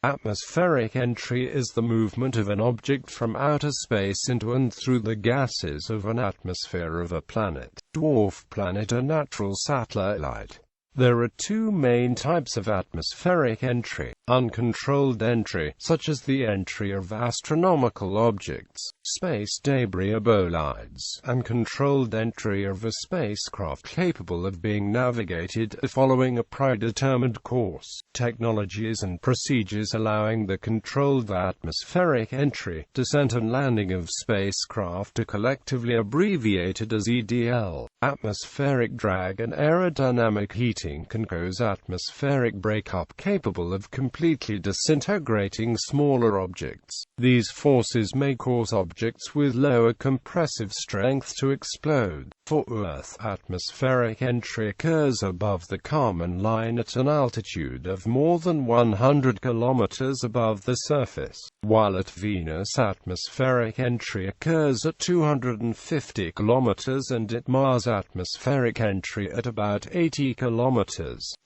Atmospheric entry is the movement of an object from outer space into and through the gases of an atmosphere of a planet, dwarf planet or natural satellite. There are two main types of atmospheric entry: uncontrolled entry, such as the entry of astronomical objects, space debris or bolides, and controlled entry of a spacecraft capable of being navigated following a predetermined course, technologies and procedures allowing the controlled atmospheric entry. Descent and landing of spacecraft are collectively abbreviated as EDL. Atmospheric drag and aerodynamic heating can cause atmospheric breakup capable of completely disintegrating smaller objects. These forces may cause objects with lower compressive strength to explode. For Earth, atmospheric entry occurs above the Kármán line at an altitude of more than 100 kilometers above the surface, while at Venus atmospheric entry occurs at 250 kilometers and at Mars atmospheric entry at about 80 kilometers.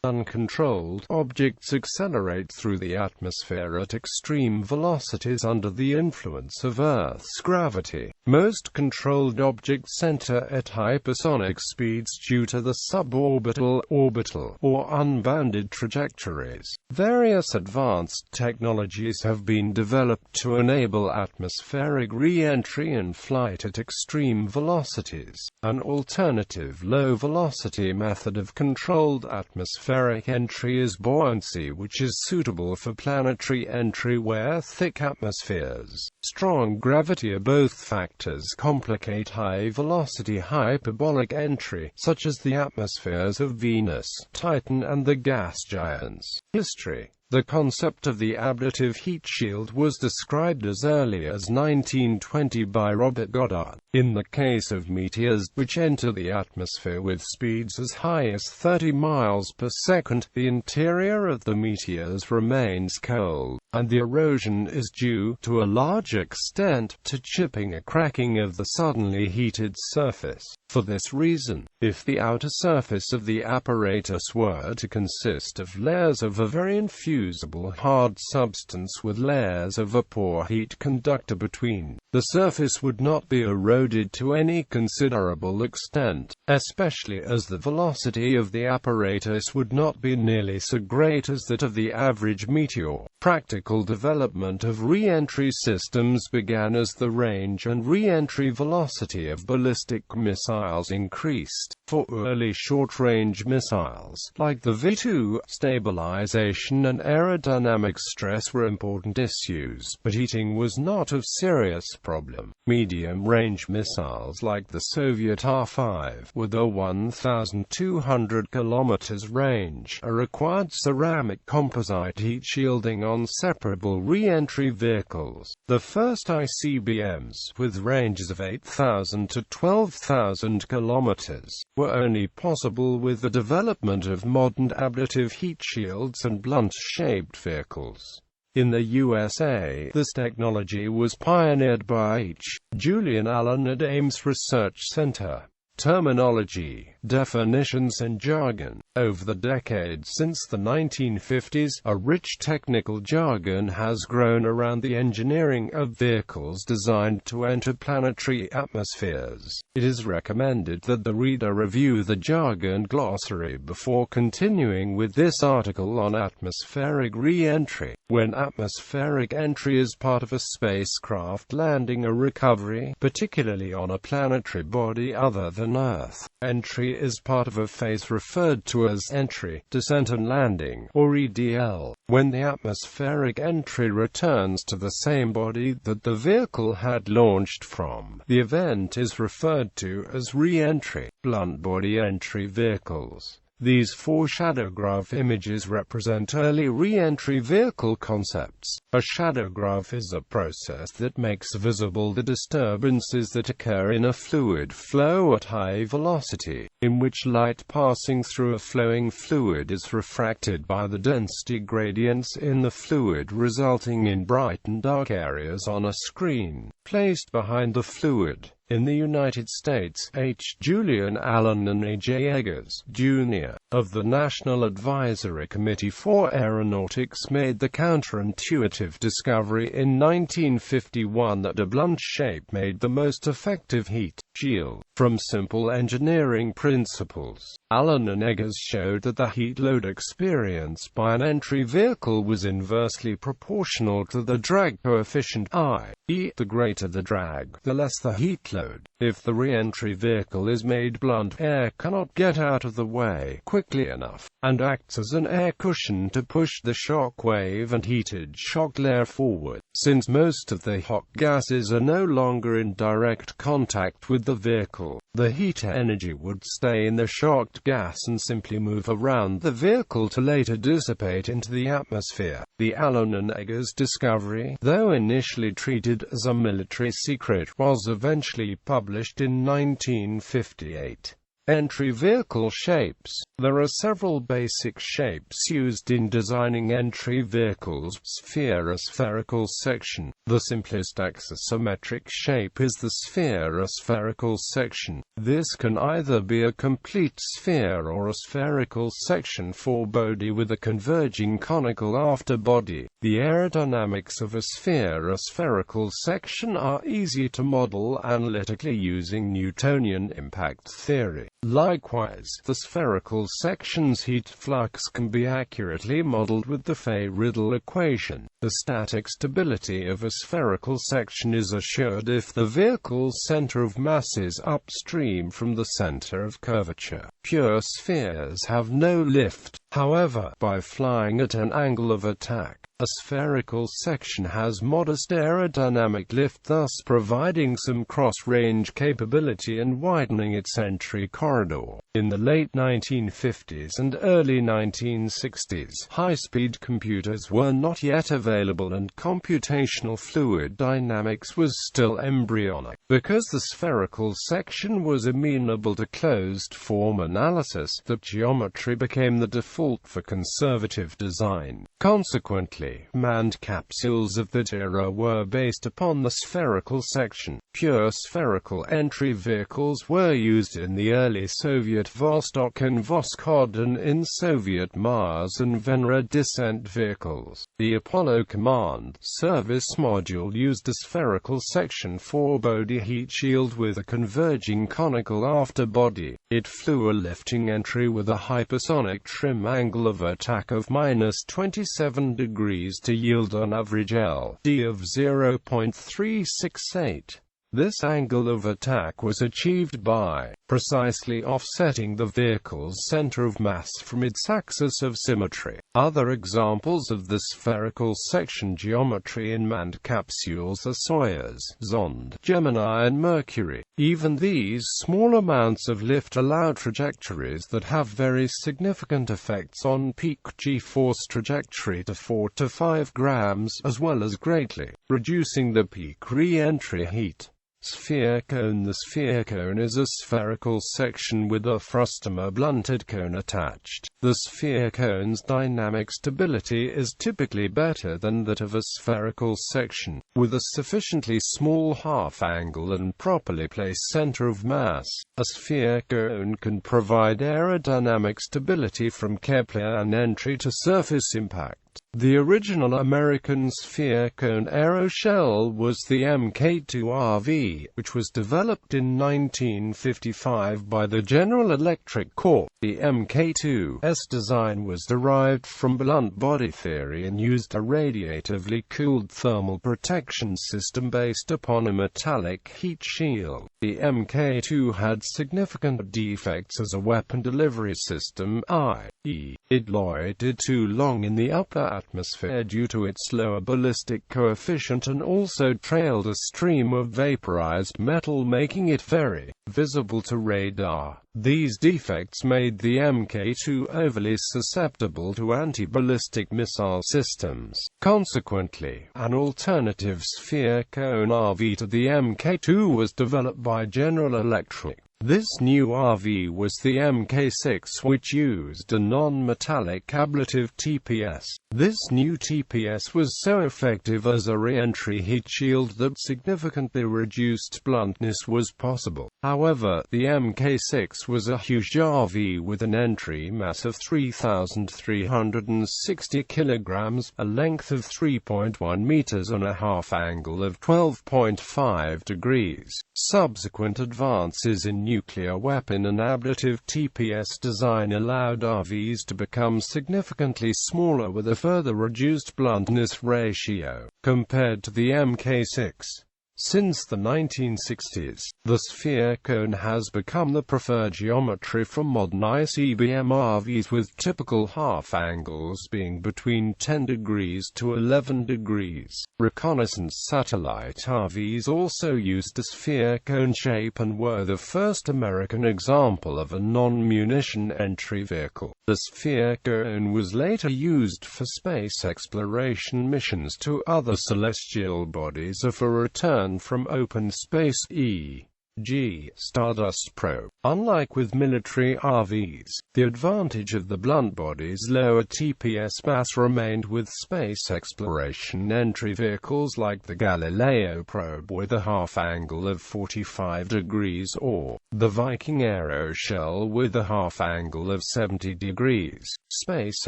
Uncontrolled objects accelerate through the atmosphere at extreme velocities under the influence of Earth's gravity. Most controlled objects enter at hypersonic speeds due to the suborbital, orbital, or unbounded trajectories. Various advanced technologies have been developed to enable atmospheric re-entry and flight at extreme velocities. An alternative low-velocity method of controlled atmospheric entry is buoyancy, which is suitable for planetary entry where thick atmospheres, strong gravity or both factors complicate high-velocity hyperbolic entry, such as the atmospheres of Venus, Titan and the gas giants. History. The concept of the ablative heat shield was described as early as 1920 by Robert Goddard. In the case of meteors, which enter the atmosphere with speeds as high as 30 miles per second, the interior of the meteors remains cold, and the erosion is due, to a large extent, to chipping or cracking of the suddenly heated surface. For this reason, if the outer surface of the apparatus were to consist of layers of a very infusible hard substance with layers of a poor heat conductor between, the surface would not be eroded to any considerable extent, especially as the velocity of the apparatus would not be nearly so great as that of the average meteor. Practical development of re-entry systems began as the range and re-entry velocity of ballistic missiles increased. For early short-range missiles, like the V-2, stabilization and aerodynamic stress were important issues, but heating was not a serious problem. Medium-range missiles like the Soviet R-5, with a 1,200 kilometers range, required ceramic composite heat shielding on separable re-entry vehicles. The first ICBMs, with ranges of 8,000 to 12,000 kilometers, were only possible with the development of modern ablative heat shields and blunt-shaped vehicles. In the USA, this technology was pioneered by H. Julian Allen at Ames Research Center. Terminology, definitions and jargon. Over the decades since the 1950s, a rich technical jargon has grown around the engineering of vehicles designed to enter planetary atmospheres. It is recommended that the reader review the jargon glossary before continuing with this article on atmospheric re-entry. When atmospheric entry is part of a spacecraft landing or recovery, particularly on a planetary body other than Earth, entry is part of a phase referred to as entry, descent and landing, or EDL. When the atmospheric entry returns to the same body that the vehicle had launched from, the event is referred to as re-entry. Blunt body entry vehicles. These four shadowgraph images represent early re-entry vehicle concepts. A shadowgraph is a process that makes visible the disturbances that occur in a fluid flow at high velocity, in which light passing through a flowing fluid is refracted by the density gradients in the fluid, resulting in bright and dark areas on a screen placed behind the fluid. In the United States, H. Julian Allen and A. J. Eggers, Jr., of the National Advisory Committee for Aeronautics made the counterintuitive discovery in 1951 that a blunt shape made the most effective heat shield. From simple engineering principles, Allen and Eggers showed that the heat load experienced by an entry vehicle was inversely proportional to the drag coefficient i.e., the greater the drag, the less the heat load. If the re-entry vehicle is made blunt, air cannot get out of the way quickly enough, and acts as an air cushion to push the shock wave and heated shock layer forward. Since most of the hot gases are no longer in direct contact with the vehicle, the heat energy would stay in the shocked gas and simply move around the vehicle to later dissipate into the atmosphere. The Allen and Eggers discovery, though initially treated as a military secret, was eventually published in 1958. Entry vehicle shapes. There are several basic shapes used in designing entry vehicles. Sphere, a spherical section. The simplest axisymmetric shape is the sphere, a spherical section. This can either be a complete sphere or a spherical section forebody with a converging conical afterbody. The aerodynamics of a sphere, a spherical section, are easy to model analytically using Newtonian impact theory. Likewise, the spherical section's heat flux can be accurately modeled with the Fay-Riddle equation. The static stability of a spherical section is assured if the vehicle's center of mass is upstream from the center of curvature. Pure spheres have no lift, however, by flying at an angle of attack. A spherical section has modest aerodynamic lift, thus providing some cross-range capability and widening its entry corridor. In the late 1950s and early 1960s, high-speed computers were not yet available and computational fluid dynamics was still embryonic. Because the spherical section was amenable to closed-form analysis, the geometry became the default for conservative design. Consequently, manned capsules of that era were based upon the spherical section. Pure spherical entry vehicles were used in the early Soviet Vostok and Voskhod and in Soviet Mars and Venera descent vehicles. The Apollo Command Service Module used a spherical section forebody heat shield with a converging conical afterbody. It flew a lifting entry with a hypersonic trim angle of attack of -27 degrees to yield an average LD of 0.368. This angle of attack was achieved by precisely offsetting the vehicle's center of mass from its axis of symmetry. Other examples of the spherical section geometry in manned capsules are Soyuz, Zond, Gemini and Mercury. Even these small amounts of lift allow trajectories that have very significant effects on peak G-force trajectory to 4 to 5 grams, as well as greatly reducing the peak re-entry heat. Sphere cone. The sphere cone is a spherical section with a frustomer blunted cone attached. The sphere cone's dynamic stability is typically better than that of a spherical section, with a sufficiently small half-angle and properly placed center of mass. A sphere cone can provide aerodynamic stability from Kepler and entry to surface impact. The original American sphere cone aeroshell was the Mk2RV, which was developed in 1955 by the General Electric Corp. The Mk2's design was derived from blunt body theory and used a radiatively cooled thermal protection system based upon a metallic heat shield. The Mk2 had significant defects as a weapon delivery system, i.e., it loitered too long in the upper atmosphere due to its lower ballistic coefficient and also trailed a stream of vaporized metal, making it very visible to radar. These defects made the Mk2 overly susceptible to anti-ballistic missile systems. Consequently, an alternative sphere cone RV to the Mk2 was developed by General Electric. This new RV was the Mk6, which used a non-metallic ablative TPS. This new TPS was so effective as a re-entry heat shield that significantly reduced bluntness was possible. However, the Mk6 was a huge RV with an entry mass of 3,360 kilograms, a length of 3.1 meters and a half angle of 12.5 degrees. Subsequent advances in nuclear weapon and ablative TPS design allowed RVs to become significantly smaller with a further reduced bluntness ratio, compared to the Mk6. Since the 1960s, the sphere cone has become the preferred geometry for modern ICBM RVs, with typical half angles being between 10 degrees to 11 degrees. Reconnaissance satellite RVs also used a sphere cone shape and were the first American example of a non-munition entry vehicle. The sphere cone was later used for space exploration missions to other celestial bodies or for return from open space, e.g., Stardust probe. Unlike with military RVs, the advantage of the blunt body's lower TPS mass remained with space exploration entry vehicles like the Galileo probe with a half angle of 45 degrees or the Viking aeroshell with a half angle of 70 degrees. Space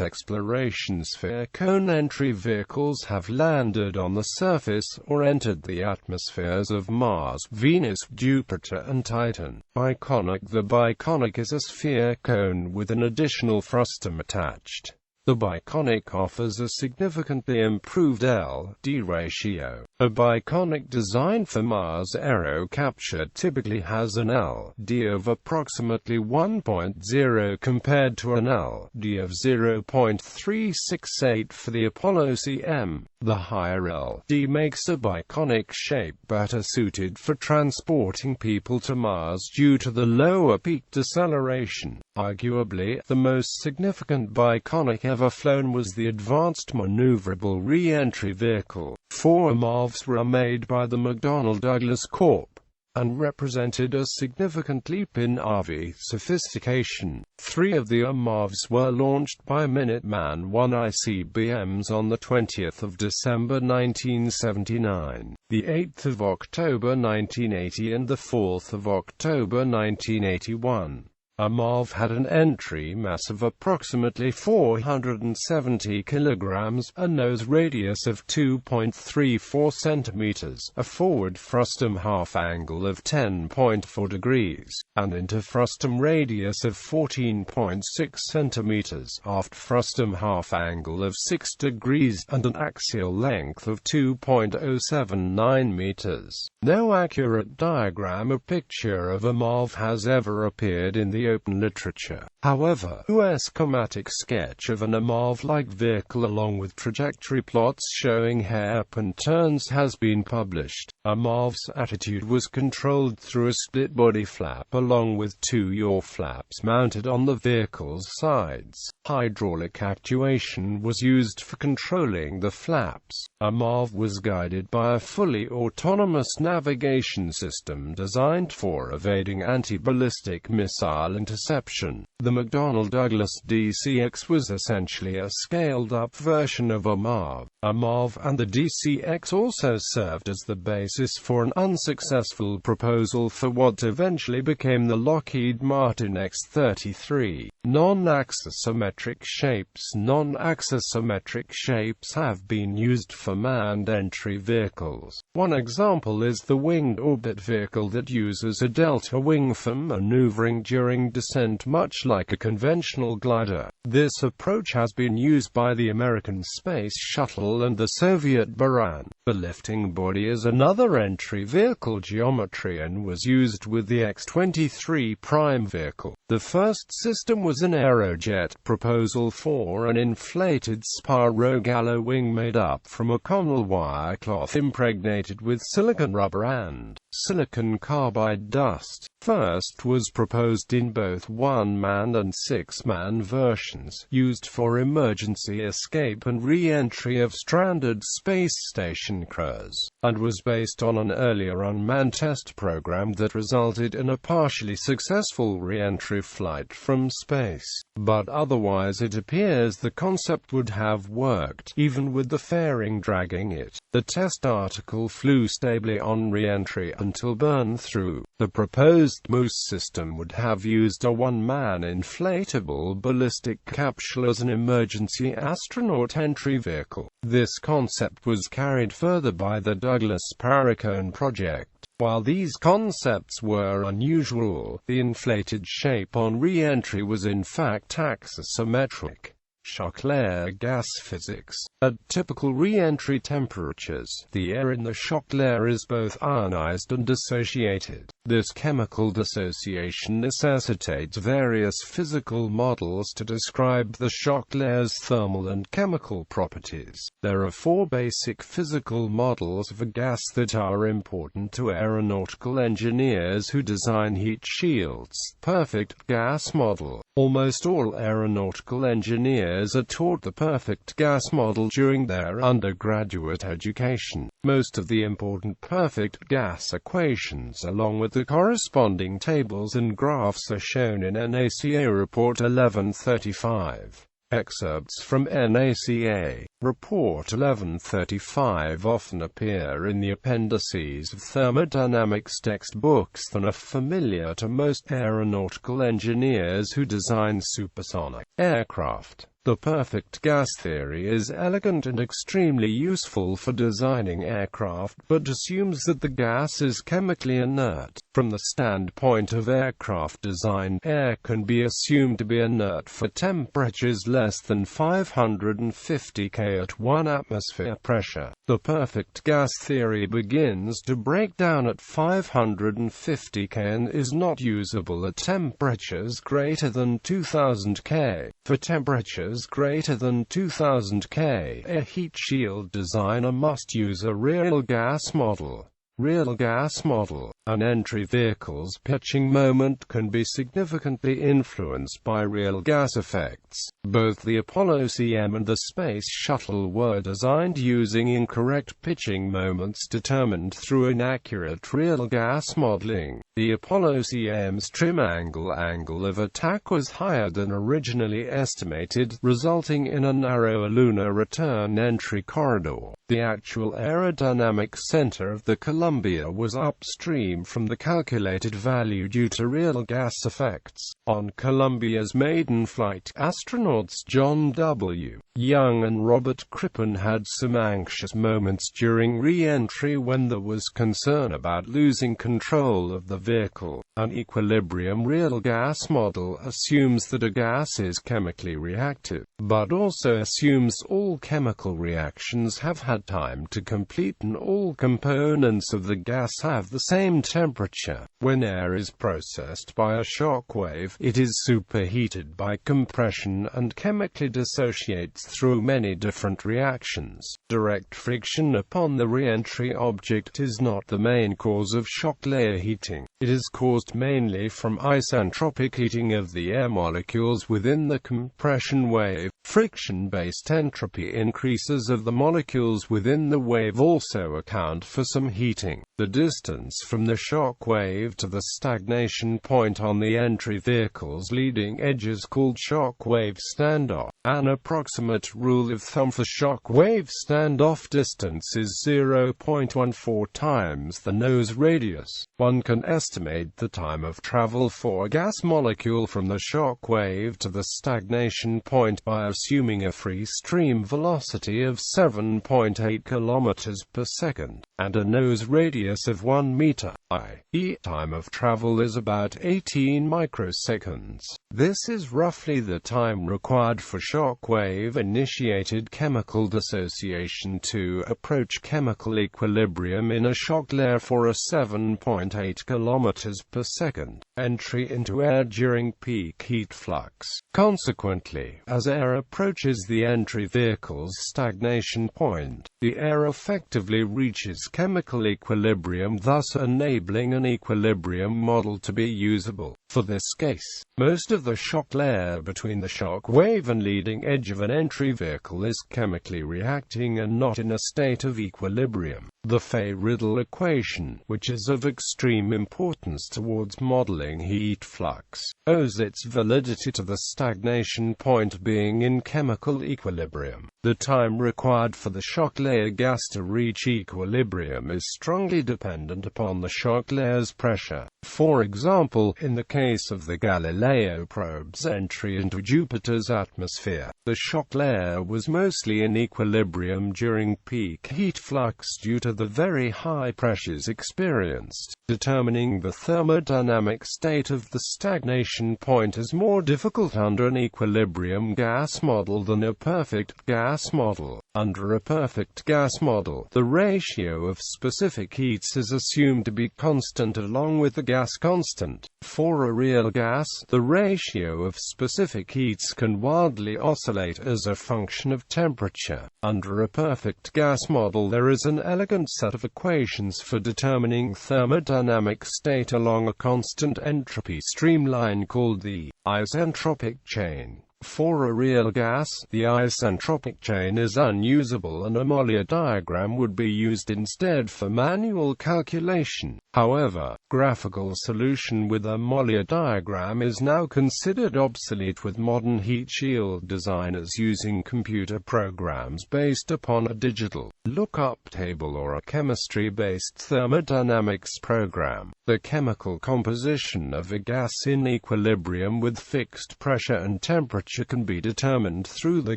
exploration sphere cone entry vehicles have landed on the surface or entered the atmospheres of Mars, Venus, Jupiter and Titan. Biconic. The biconic is a sphere cone with an additional frustum attached. The biconic offers a significantly improved L/D ratio. A biconic designed for Mars aero capture typically has an L/D of approximately 1.0 compared to an L/D of 0.368 for the Apollo CM. The higher L/D makes a biconic shape better suited for transporting people to Mars due to the lower peak deceleration. Arguably, the most significant biconic ever flown was the Advanced Maneuverable Re-Entry Vehicle. 4 AMOVs were made by the McDonnell Douglas Corp. And represented a significant leap in RV sophistication. 3 of the AMOVs were launched by Minuteman I ICBMs on the 20th of December 1979, the 8th of October 1980 and the 4th of October 1981. AMOV had an entry mass of approximately 470 kilograms, a nose radius of 2.34 centimeters, a forward frustum half angle of 10.4 degrees, and interfrustum radius of 14.6 centimeters, aft frustum half angle of 6 degrees, and an axial length of 2.079 meters. No accurate diagram or picture of AMOV has ever appeared in the open literature. However, a schematic sketch of an AMOV-like vehicle along with trajectory plots showing hairpin turns has been published. AMOV's attitude was controlled through a split body flap along with 2 yaw flaps mounted on the vehicle's sides. Hydraulic actuation was used for controlling the flaps. AMOV was guided by a fully autonomous navigation system designed for evading anti-ballistic missile interception. The McDonnell Douglas DCX was essentially a scaled-up version of AMOV. AMOV and the DCX also served as the basis for an unsuccessful proposal for what eventually became the Lockheed Martin X-33. Non-axisymmetric shapes. Non-axisymmetric shapes have been used for manned entry vehicles. One example is the winged orbit vehicle that uses a delta wing for maneuvering during descent, much like a conventional glider. This approach has been used by the American Space Shuttle and the Soviet Buran. The lifting body is another entry vehicle geometry and was used with the X-23 prime vehicle. The first system was an Aerojet proposal for an inflated spiral wing made up from a Connell wire cloth impregnated with silicon rubber and silicon carbide dust. First was proposed in both one-man and 6-man versions. operations, used for emergency escape and re-entry of stranded space station crews, and was based on an earlier unmanned test program that resulted in a partially successful re-entry flight from space. But otherwise it appears the concept would have worked, even with the fairing dragging it. The test article flew stably on re-entry until burn-through. The proposed Moose system would have used a one-man inflatable ballistic capsule as an emergency astronaut entry vehicle. This concept was carried further by the Douglas Paracone project. While these concepts were unusual, the inflated shape on re-entry was in fact axisymmetric. Shock layer gas physics. At typical re-entry temperatures, the air in the shock layer is both ionized and dissociated. This chemical dissociation necessitates various physical models to describe the shock layer's thermal and chemical properties. There are four basic physical models of a gas that are important to aeronautical engineers who design heat shields. Perfect gas model. Almost all aeronautical engineers are taught the perfect gas model during their undergraduate education. Most of the important perfect gas equations along with the corresponding tables and graphs are shown in NACA Report 1135. Excerpts from NACA Report 1135 often appear in the appendices of thermodynamics textbooks and are familiar to most aeronautical engineers who design supersonic aircraft. The perfect gas theory is elegant and extremely useful for designing aircraft, but assumes that the gas is chemically inert. From the standpoint of aircraft design, air can be assumed to be inert for temperatures less than 550 K at 1 atmosphere pressure. The perfect gas theory begins to break down at 550 K and is not usable at temperatures greater than 2000 K. For temperatures greater than 2000 K, a heat shield designer must use a real gas model. Real gas model. An entry vehicle's pitching moment can be significantly influenced by real gas effects. Both the Apollo CM and the Space Shuttle were designed using incorrect pitching moments determined through inaccurate real gas modeling. The Apollo CM's trim angle of attack was higher than originally estimated, resulting in a narrower lunar return entry corridor. The actual aerodynamic center of the Columbia was upstream from the calculated value due to real gas effects. On Columbia's maiden flight, astronauts John W. Young and Robert Crippen had some anxious moments during re-entry when there was concern about losing control of the vehicle. An equilibrium real gas model assumes that a gas is chemically reactive, but also assumes all chemical reactions have had time to complete and all components of the gas have the same temperature. When air is processed by a shock wave, it is superheated by compression and chemically dissociates through many different reactions. Direct friction upon the re-entry object is not the main cause of shock layer heating. It is caused mainly from isentropic heating of the air molecules within the compression wave. Friction-based entropy increases of the molecules within the wave also account for some heating. The distance from the shock wave to the stagnation point on the entry vehicle's leading edge is called shock wave standoff. An approximate rule of thumb for shock wave standoff distance is 0.14 times the nose radius. One can estimate the time of travel for a gas molecule from the shock wave to the stagnation point by assuming a free stream velocity of 7.8 km per second, and a nose radius of 1 meter, i.e. time of travel is about 18 microseconds. This is roughly the time required for shock wave-initiated chemical dissociation to approach chemical equilibrium in a shock layer for a 7.8 km per second entry into air during peak heat flux. Consequently, as air approaches the entry vehicle's stagnation point, the air effectively reaches chemical equilibrium, thus enabling an equilibrium model to be usable. For this case, most of the shock layer between the shock wave and leading edge of an entry vehicle is chemically reacting and not in a state of equilibrium. The Fay-Riddle equation, which is of extreme importance towards modeling heat flux, owes its validity to the stagnation point being in chemical equilibrium. The time required for the shock layer gas to reach equilibrium is strongly dependent upon the shock layer's pressure. For example, in the case of the Galileo probe's entry into Jupiter's atmosphere, the shock layer was mostly in equilibrium during peak heat flux due to the very high pressures experienced. Determining the thermodynamic state of the stagnation point is more difficult under an equilibrium gas model than a perfect gas model. Under a perfect gas model, the ratio of specific heats is assumed to be constant along with the gas constant. For a real gas, the ratio of specific heats can wildly oscillate as a function of temperature. Under a perfect gas model, there is an elegant set of equations for determining thermodynamic state along a constant entropy streamline called the isentropic chain. For a real gas, the isentropic chain is unusable and a Mollier diagram would be used instead for manual calculation. However, graphical solution with a Mollier diagram is now considered obsolete with modern heat shield designers using computer programs based upon a digital lookup table or a chemistry-based thermodynamics program. The chemical composition of a gas in equilibrium with fixed pressure and temperature can be determined through the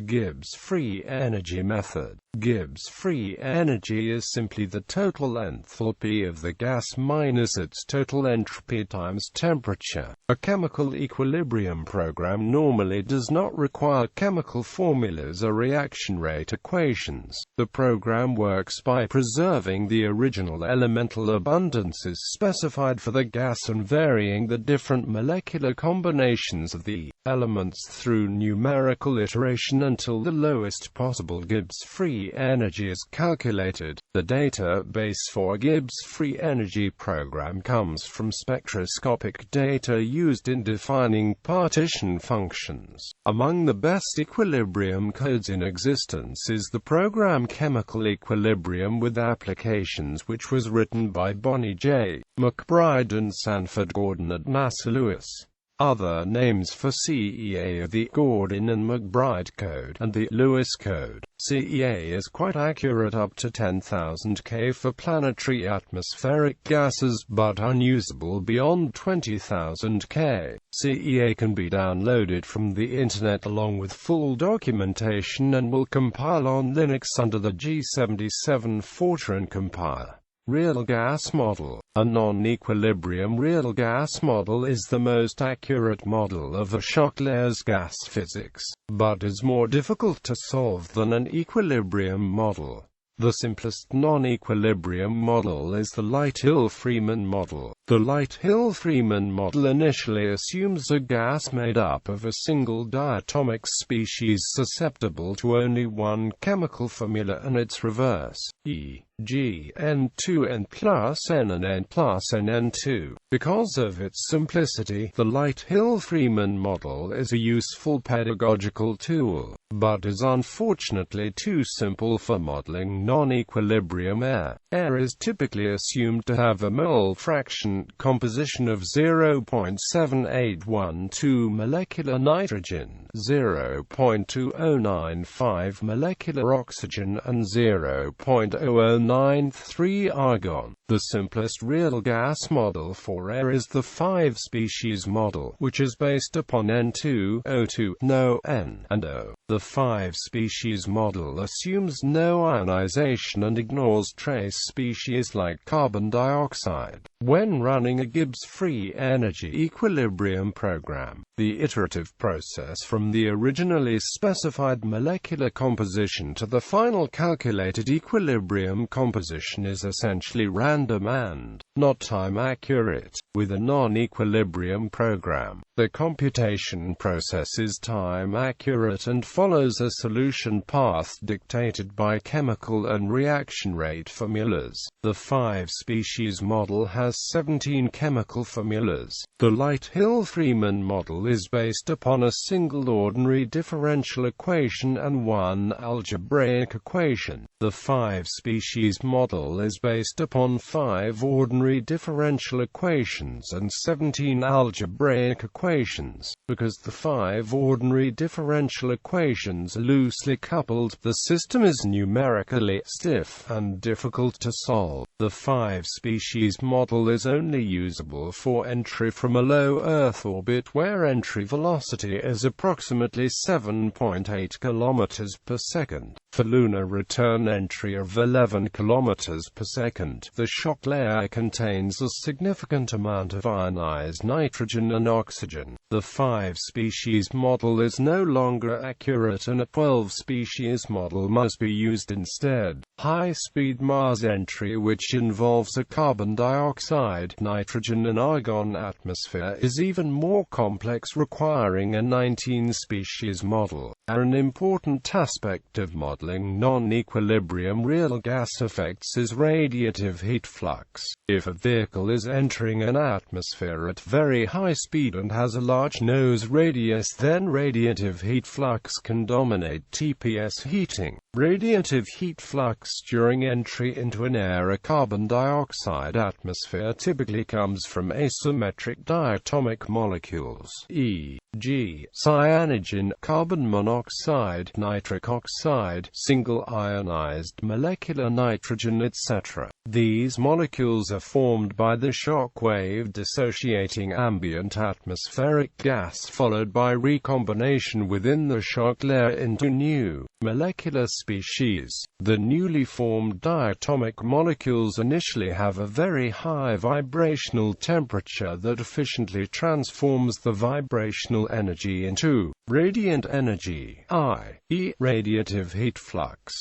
Gibbs free energy method. Gibbs free energy is simply the total enthalpy of the gas minus its total entropy times temperature. A chemical equilibrium program normally does not require chemical formulas or reaction rate equations. The program works by preserving the original elemental abundances specified for the gas and varying the different molecular combinations of the elements through numerical iteration until the lowest possible Gibbs free energy is calculated. The database for a Gibbs free energy program comes from spectroscopic data used in defining partition functions. Among the best equilibrium codes in existence is the program Chemical Equilibrium with Applications, which was written by Bonnie J. McBride and Sanford Gordon at NASA Lewis. Other names for CEA are the Gordon and McBride code and the Lewis code. CEA is quite accurate up to 10,000 K for planetary atmospheric gases, but unusable beyond 20,000 K. CEA can be downloaded from the Internet along with full documentation and will compile on Linux under the G77 Fortran compiler. Real gas model. A non-equilibrium real gas model is the most accurate model of a shock layer's gas physics, but is more difficult to solve than an equilibrium model. The simplest non-equilibrium model is the Light-Hill-Freeman model. The Light-Hill-Freeman model initially assumes a gas made up of a single diatomic species susceptible to only one chemical formula and its reverse, e.g. N2N plus N and N plus NN2. Because of its simplicity, the Light-Hill-Freeman model is a useful pedagogical tool, but is unfortunately too simple for modeling non-equilibrium air. Air is typically assumed to have a mole fraction composition of 0.7812 molecular nitrogen, 0.2095 molecular oxygen and 0.0093 argon. The simplest real gas model for air is the 5-species model, which is based upon N2, O2, NO, N, and O. The 5-species model assumes no ionization and ignores trace species like carbon dioxide. When running a Gibbs free energy equilibrium program, The iterative process from the originally specified molecular composition to the final calculated equilibrium composition is essentially random and not time-accurate. With a non-equilibrium program, the computation process is time-accurate and follows a solution path dictated by chemical and reaction rate formulas. The 5-species model has 17 chemical formulas. The Light-Hill-Freeman model is based upon a single ordinary differential equation and one algebraic equation. The 5-species model is based upon 5 ordinary differential equations and 17 algebraic equations. Because the 5 ordinary differential equations are loosely coupled, the system is numerically stiff and difficult to solve. The 5-species model is only usable for entry from a low Earth orbit where entry velocity is approximately 7.8 km per second. For lunar return entry of 11 km per second, the shock layer contains a significant amount of ionized nitrogen and oxygen. The 5-species model is no longer accurate and a 12-species model must be used instead. High-speed Mars entry, which involves a carbon dioxide, nitrogen and argon atmosphere, is even more complex, requiring a 19-species model. An important aspect of modeling non-equilibrium real gas effects is radiative heat flux. If a vehicle is entering an atmosphere at very high speed and has a large nose radius, then radiative heat flux can dominate TPS heating. Radiative heat flux during entry into an air or carbon dioxide atmosphere typically comes from asymmetric diatomic molecules, e.g., cyanogen, carbon monoxide, nitric oxide, single ionized molecular nitrogen, etc. These molecules are formed by the shock wave dissociating ambient atmospheric gas followed by recombination within the shock layer into new molecular species. The newly formed diatomic molecules initially have a very high vibrational temperature that efficiently transforms the vibrational energy into radiant energy, i.e., radiative heat flux.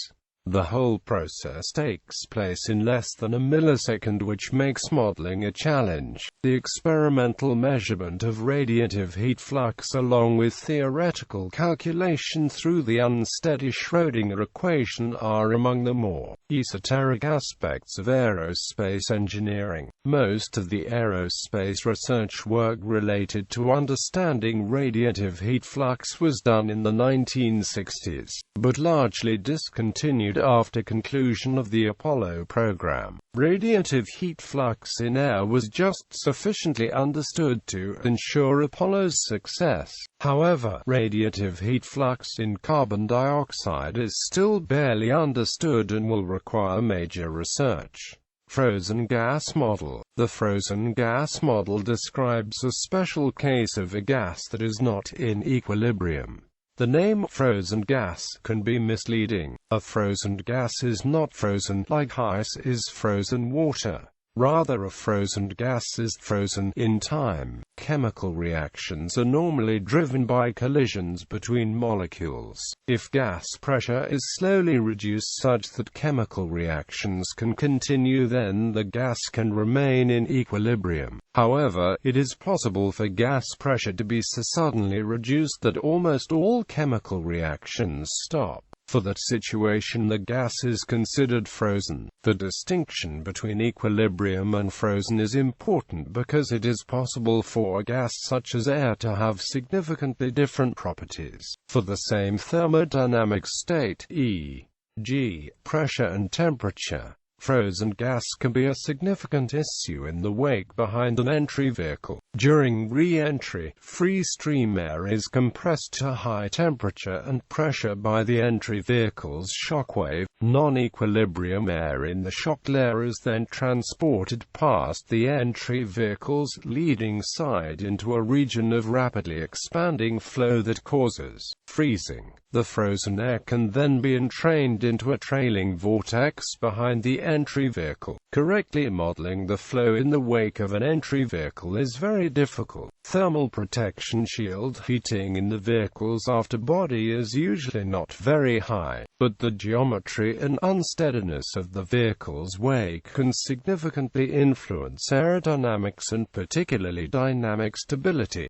The whole process takes place in less than a millisecond, which makes modeling a challenge. The experimental measurement of radiative heat flux along with theoretical calculation through the unsteady Schrödinger equation are among the more esoteric aspects of aerospace engineering. Most of the aerospace research work related to understanding radiative heat flux was done in the 1960s, but largely discontinued after conclusion of the Apollo program. Radiative heat flux in air was just sufficiently understood to ensure Apollo's success. However, radiative heat flux in carbon dioxide is still barely understood and will require major research. Frozen gas model. The frozen gas model describes a special case of a gas that is not in equilibrium. The name frozen gas can be misleading. A frozen gas is not frozen like ice is frozen water. Rather, a frozen gas is frozen in time. Chemical reactions are normally driven by collisions between molecules. If gas pressure is slowly reduced such that chemical reactions can continue, then the gas can remain in equilibrium. However, it is possible for gas pressure to be so suddenly reduced that almost all chemical reactions stop. For that situation, the gas is considered frozen. The distinction between equilibrium and frozen is important because it is possible for a gas such as air to have significantly different properties. For the same thermodynamic state, e.g., pressure and temperature, frozen gas can be a significant issue in the wake behind an entry vehicle. During re-entry, free stream air is compressed to high temperature and pressure by the entry vehicle's shockwave. Non-equilibrium air in the shock layer is then transported past the entry vehicle's leading side into a region of rapidly expanding flow that causes freezing. The frozen air can then be entrained into a trailing vortex behind the entry vehicle. Correctly modeling the flow in the wake of an entry vehicle is very difficult. Thermal protection shield heating in the vehicle's afterbody is usually not very high, but the geometry and unsteadiness of the vehicle's wake can significantly influence aerodynamics and particularly dynamic stability.